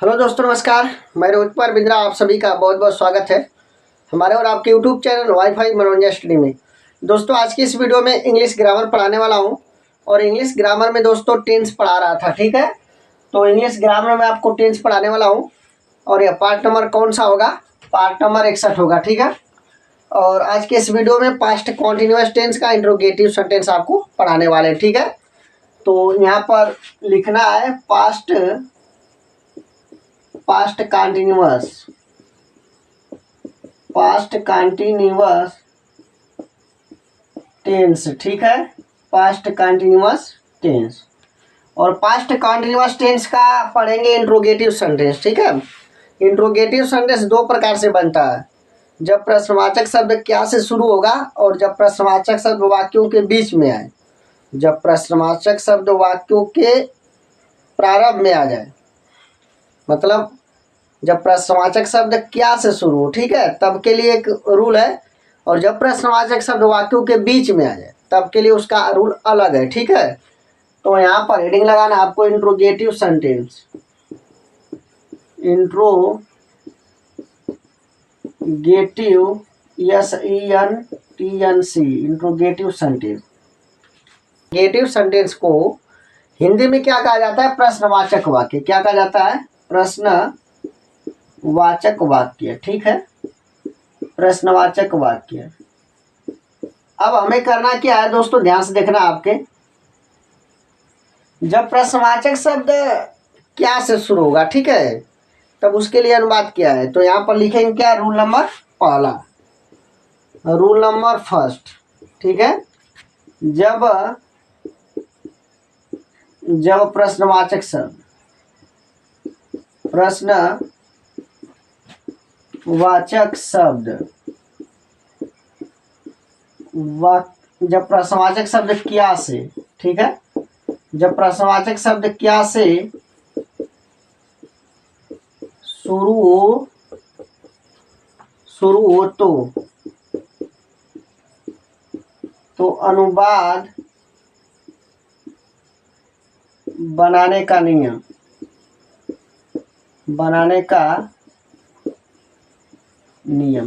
Hello दोस्तों, नमस्कार। मैं रोहित कुमार बिंद्रा, आप सभी का बहुत बहुत स्वागत है हमारे और आपके यूट्यूब चैनल वाईफाई मनोरंजन स्टडी में। दोस्तों, आज की इस वीडियो में इंग्लिश ग्रामर पढ़ाने वाला हूं और इंग्लिश ग्रामर में दोस्तों टेंस पढ़ा रहा था। ठीक है, तो इंग्लिश ग्रामर में आपको टेंस पढ़ाने वाला हूं और यह पार्ट नंबर कौन सा होगा? पार्ट नंबर 61 होगा। ठीक है, और आज के इस वीडियो में पास्ट कॉन्टिन्यूअस टेंस का इंट्रोगेटिव सेंटेंस आपको पढ़ाने वाले हैं। ठीक है, तो यहाँ पर लिखना है पास्ट कंटिन्यूअस टेंस। ठीक है, पास्ट कंटिन्यूअस टेंस और पास्ट कंटिन्यूअस टेंस का पढ़ेंगे इंट्रोगेटिव सेंटेंस। ठीक है, इंट्रोगेटिव सेंटेंस दो प्रकार से बनता है, जब प्रश्नवाचक शब्द क्या से शुरू होगा और जब प्रश्नवाचक शब्द वाक्यों के बीच में आए। जब प्रश्नवाचक शब्द वाक्यों के प्रारंभ में आ जाए, मतलब जब प्रश्नवाचक शब्द क्या से शुरू हो, ठीक है, तब के लिए एक रूल है, और जब प्रश्नवाचक शब्द वाक्यों के बीच में आ जाए तब के लिए उसका रूल अलग है। ठीक है, तो यहाँ पर हेडिंग लगाना आपको interrogative sentence, interrogative SENTENCE, interrogative sentence. Interrogative sentence को हिंदी में क्या कहा जाता है? प्रश्नवाचक वाक्य। क्या कहा जाता है? प्रश्नवाचक वाक्य। ठीक है, प्रश्नवाचक वाक्य। अब हमें करना क्या है दोस्तों, ध्यान से देखना आपके। जब प्रश्नवाचक शब्द क्या से शुरू होगा, ठीक है, तब उसके लिए अनुवाद क्या है, तो यहाँ पर लिखेंगे क्या? रूल नंबर पहला, रूल नंबर फर्स्ट। ठीक है, जब प्रश्नवाचक शब्द जब प्रश्नवाचक शब्द क्या से, ठीक है, जब प्रश्नवाचक शब्द क्या से शुरू हो तो अनुवाद बनाने का नियम।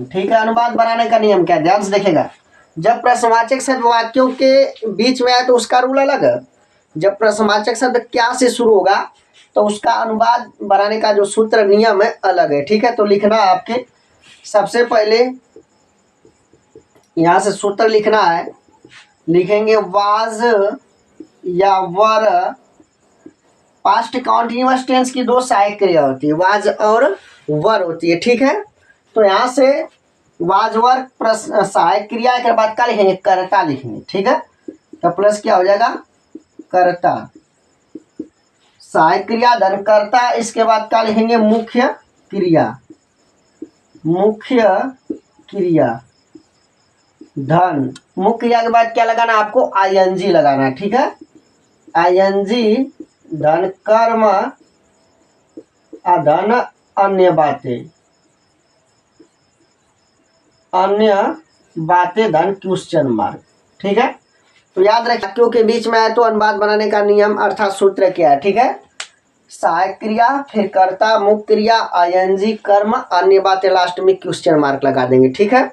ठीक है, अनुवाद बनाने का नियम क्या? ध्यान से देखेगा। जब प्रश्नवाचक शब्द वाक्यों के बीच में आए तो उसका रूल अलग है। जब प्रश्नवाचक शब्द क्या से शुरू होगा तो उसका अनुवाद बनाने का जो सूत्र नियम है अलग है। ठीक है, तो लिखना आपके सबसे पहले यहाँ से सूत्र लिखना है। लिखेंगे वाज या वर। पास्ट कॉन्टिन्यूअस टेंस की दो सहायक क्रिया होती है, वाज और वर होती है। ठीक है, तो यहाँ से वाज वर प्रश्न सहायक क्रिया के बाद क्या लिखेंगे? कर्ता लिखेंगे। ठीक है, तो प्लस क्या हो जाएगा? कर्ता, सहायक क्रिया धन कर्ता, इसके बाद क्या लिखेंगे? मुख्य क्रिया धन। मुख्य क्रिया के बाद क्या लगाना आपको? ING लगाना। ठीक है, ING धन कर्म अधन अन्य बातें धन क्वेश्चन मार्क। ठीक है, तो याद रखिए वाक्यों के बीच में आए तो अनुवाद बनाने का नियम अर्थात सूत्र क्या है? ठीक है, सहायक क्रिया, फिर कर्ता, मुख्य क्रिया, ING कर्म, अन्य बातें, लास्ट में क्वेश्चन मार्क लगा देंगे। ठीक है,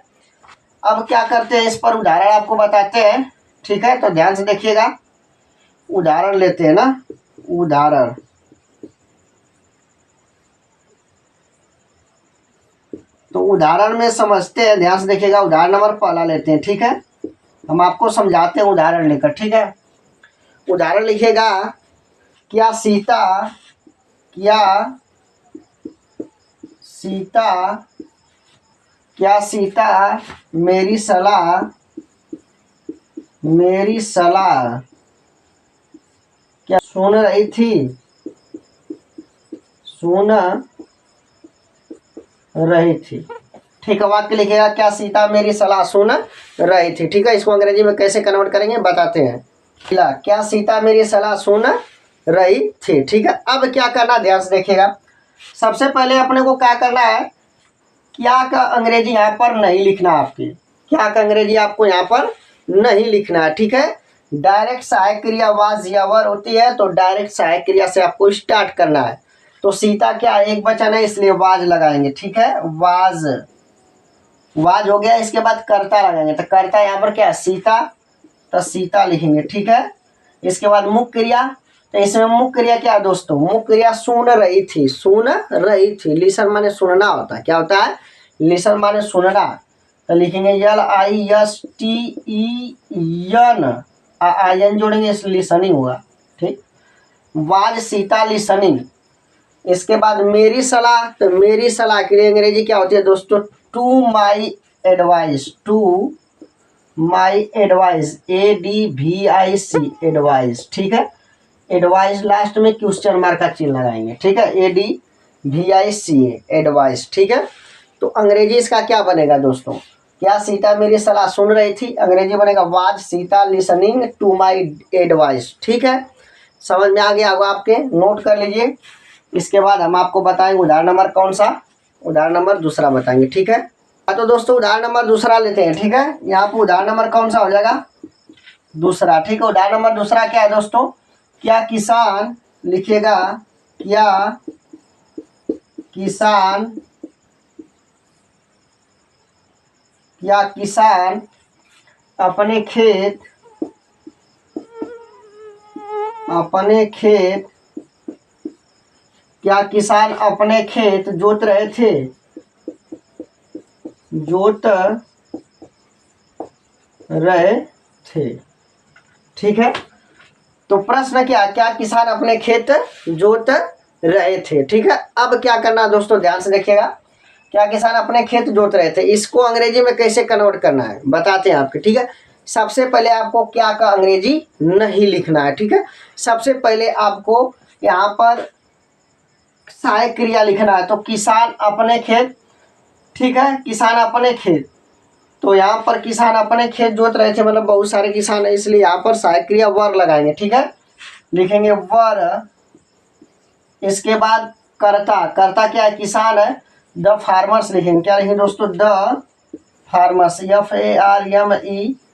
अब क्या करते हैं, इस पर उदाहरण आपको बताते हैं। ठीक है, तो ध्यान से देखिएगा। उदाहरण लेते हैं ना, उदाहरण। तो उदाहरण में समझते हैं, ध्यान से देखिएगा। उदाहरण नंबर पहला लेते हैं। ठीक है, हम आपको समझाते हैं उदाहरण लेकर। ठीक है, उदाहरण लिखिएगा। क्या सीता मेरी सलाह क्या सुन रही थी? ठीक है, वाक्य लिखेगा क्या सीता मेरी सलाह सुन रही थी। ठीक है, इसको अंग्रेजी में कैसे कन्वर्ट करेंगे बताते हैं। क्या सीता मेरी सलाह सुन रही थी। ठीक है, अब क्या करना, ध्यान से देखिएगा। सबसे पहले अपने को क्या करना है? क्या का अंग्रेजी यहाँ पर नहीं लिखना आपके। क्या का अंग्रेजी आपको यहाँ पर नहीं लिखना है। ठीक है, डायरेक्ट सहायक क्रिया वाज या वर होती है, तो डायरेक्ट सहायक क्रिया से आपको स्टार्ट करना है। तो सीता क्या एक वचन है इसलिए वाज लगाएंगे, ठीक है, वाज, वाज हो गया। इसके बाद कर्ता लगाएंगे, तो कर्ता यहाँ पर क्या है सीता, तो सीता लिखेंगे, ठीक है। इसके बाद मुख्य क्रिया, तो इसमें मुख्य क्रिया क्या है दोस्तों, मुख्य क्रिया सुन रही थी, सुन रही थी, लिसन माने सुनना होता है, क्या होता है, लिसन माने सुनना। तो लिखेंगे LISTEN, IN जोड़ेंगे इसलिए लिसनिंग हुआ, ठीक। Was Sita listening. इसके बाद मेरी सलाह, तो मेरी सलाह के लिए अंग्रेजी क्या होती है दोस्तों, to my advice, to my advice, ADVIC advice, ठीक है। एडवाइस लास्ट में क्वेश्चन मार्क का चिन्ह लगाएंगे, ठीक है, ADVIC एडवाइस, ठीक है। तो अंग्रेजी इसका क्या बनेगा दोस्तों, क्या सीता मेरी सलाह सुन रही थी, अंग्रेजी बनेगा was Sita listening to my advice, ठीक है। समझ में आ गया होगा आपके, नोट कर लीजिए। इसके बाद हम आपको बताएंगे उदाहरण नंबर कौन सा, उदाहरण नंबर दूसरा बताएंगे, ठीक है। तो दोस्तों उदाहरण नंबर दूसरा लेते हैं, ठीक है। यहाँ पर उदाहरण नंबर कौन सा हो जाएगा, दूसरा, ठीक है। उदाहरण नंबर दूसरा क्या है दोस्तों, क्या किसान लिखिएगा, क्या किसान, क्या किसान अपने खेत, अपने खेत, क्या किसान अपने खेत जोत रहे थे, जोत रहे थे, ठीक है। तो प्रश्न क्या किसान अपने खेत जोत रहे थे, ठीक है। अब क्या करना है दोस्तों, ध्यान से देखिएगा, क्या किसान अपने खेत जोत रहे थे, इसको अंग्रेजी में कैसे कन्वर्ट करना है बताते हैं आपके, ठीक है। सबसे पहले आपको क्या का अंग्रेजी नहीं लिखना है, ठीक है। सबसे पहले आपको यहाँ पर सहायक क्रिया लिखना है, तो किसान अपने खेत, ठीक है, किसान अपने खेत, तो यहाँ पर किसान अपने खेत जोत रहे थे, मतलब बहुत सारे किसान है, इसलिए यहाँ पर सहायक क्रिया वर लगाएंगे, ठीक है, लिखेंगे वर। इसके बाद कर्ता, कर्ता क्या है, किसान है, द फार्मर्स लिखेंगे, क्या लिखेंगे दोस्तों, the farmers,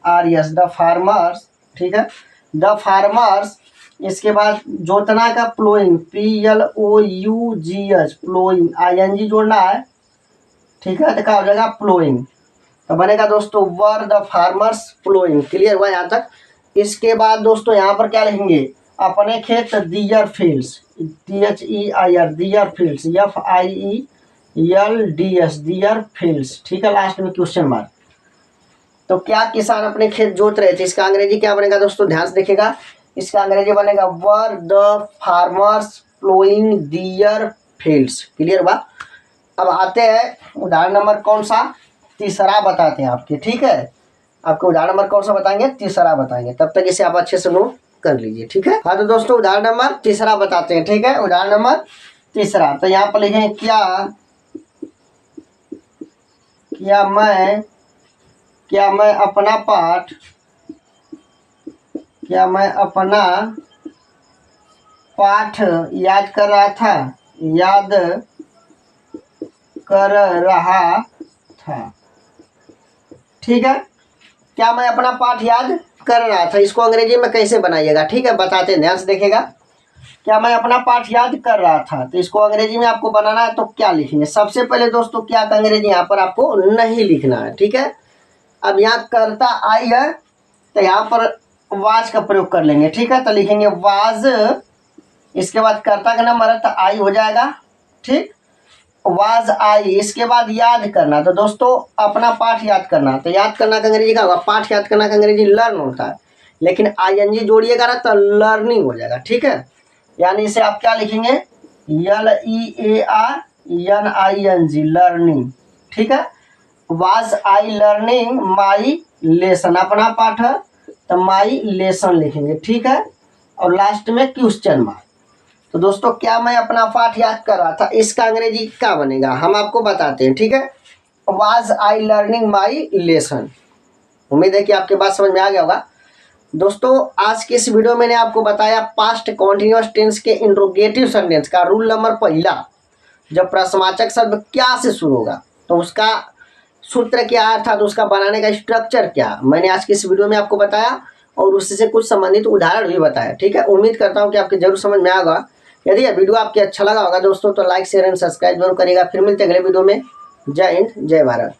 FARMERS, the farmers, ठीक है, द फार्मर्स। इसके बाद जोतना का प्लोइंग, PLOUGH, प्लोइंग, ING जोड़ना है, ठीक है, तो क्या हो जाएगा प्लोइंग, तो बनेगा दोस्तों वर द फार्मर्स प्लोइंग, क्लियर हुआ यहाँ तक। इसके बाद दोस्तों यहाँ पर क्या लिखेंगे, अपने खेत their fields, THEIR, their fields, FIELDS, their fields, ठीक है, लास्ट में क्वेश्चन मार्क। तो क्या किसान अपने खेत जोत रहे थे, इसका अंग्रेजी क्या बनेगा दोस्तों, ध्यान से देखिएगा, इसका अंग्रेजी बनेगा were the farmers ploughing their fields, clear हुआ। अब आते हैं उदाहरण नंबर कौन सा, तीसरा बताते हैं आपके, ठीक है। आपको उदाहरण नंबर कौन सा बताएंगे, तीसरा बताएंगे, तब तक इसे आप अच्छे से नोट कर लीजिए, ठीक है। हाँ तो दोस्तों उदाहरण नंबर तीसरा बताते हैं, ठीक है, उदाहरण नंबर तीसरा। तो यहाँ पर लिखेंगे क्या मैं अपना पाठ, क्या मैं अपना पाठ याद कर रहा था, याद कर रहा था, ठीक है। क्या मैं अपना पाठ याद कर रहा था, इसको अंग्रेजी में कैसे बनाइएगा, ठीक है, बताते हैं, ध्यान से देखिएगा। क्या मैं अपना पाठ याद कर रहा था, तो इसको अंग्रेजी में आपको बनाना है, तो क्या लिखेंगे, सबसे पहले दोस्तों क्या का अंग्रेजी यहाँ पर आपको नहीं लिखना है, ठीक है। अब यहाँ कर्ता आई है, तो यहाँ पर वाज का प्रयोग कर लेंगे, ठीक है, तो लिखेंगे वाज। इसके बाद कर्ता का नंबर है तो आई हो जाएगा, ठीक, वाज आई। इसके बाद याद करना, तो दोस्तों अपना पाठ याद करना, तो याद करना का अंग्रेजी क्या होगा, पाठ याद करना का अंग्रेजी लर्न होता है, लेकिन ING जोड़िएगा ना तो लर्निंग हो जाएगा, ठीक है। यानी इसे आप क्या लिखेंगे, LEARNING, लर्निंग, ठीक है। Was I learning my lesson, अपना पाठ है तो माई लेसन लिखेंगे, ठीक है, और लास्ट में क्वेश्चन मार्क। तो दोस्तों क्या मैं अपना पाठ याद कर रहा था, इसका अंग्रेजी क्या बनेगा हम आपको बताते हैं, ठीक है। Was I learning my lesson. उम्मीद है कि आपके बात समझ में आ गया होगा। दोस्तों आज के इस वीडियो में मैंने आपको बताया पास्ट कॉन्टिन्यूअस टेंस के इंट्रोगेटिव सेंटेंस का रूल नंबर पहला, जब प्रश्नवाचक शब्द क्या से शुरू होगा तो उसका सूत्र क्या अर्थात उसका बनाने का स्ट्रक्चर क्या, मैंने आज की इस वीडियो में आपको बताया और उससे कुछ संबंधित उदाहरण भी बताया, ठीक है। उम्मीद करता हूँ कि आपके जरूर समझ में आएगा, यदि यह वीडियो आपके अच्छा लगा होगा दोस्तों तो लाइक शेयर एंड सब्सक्राइब जरूर करिएगा। फिर मिलते हैं अगले वीडियो में। जय हिंद जय भारत।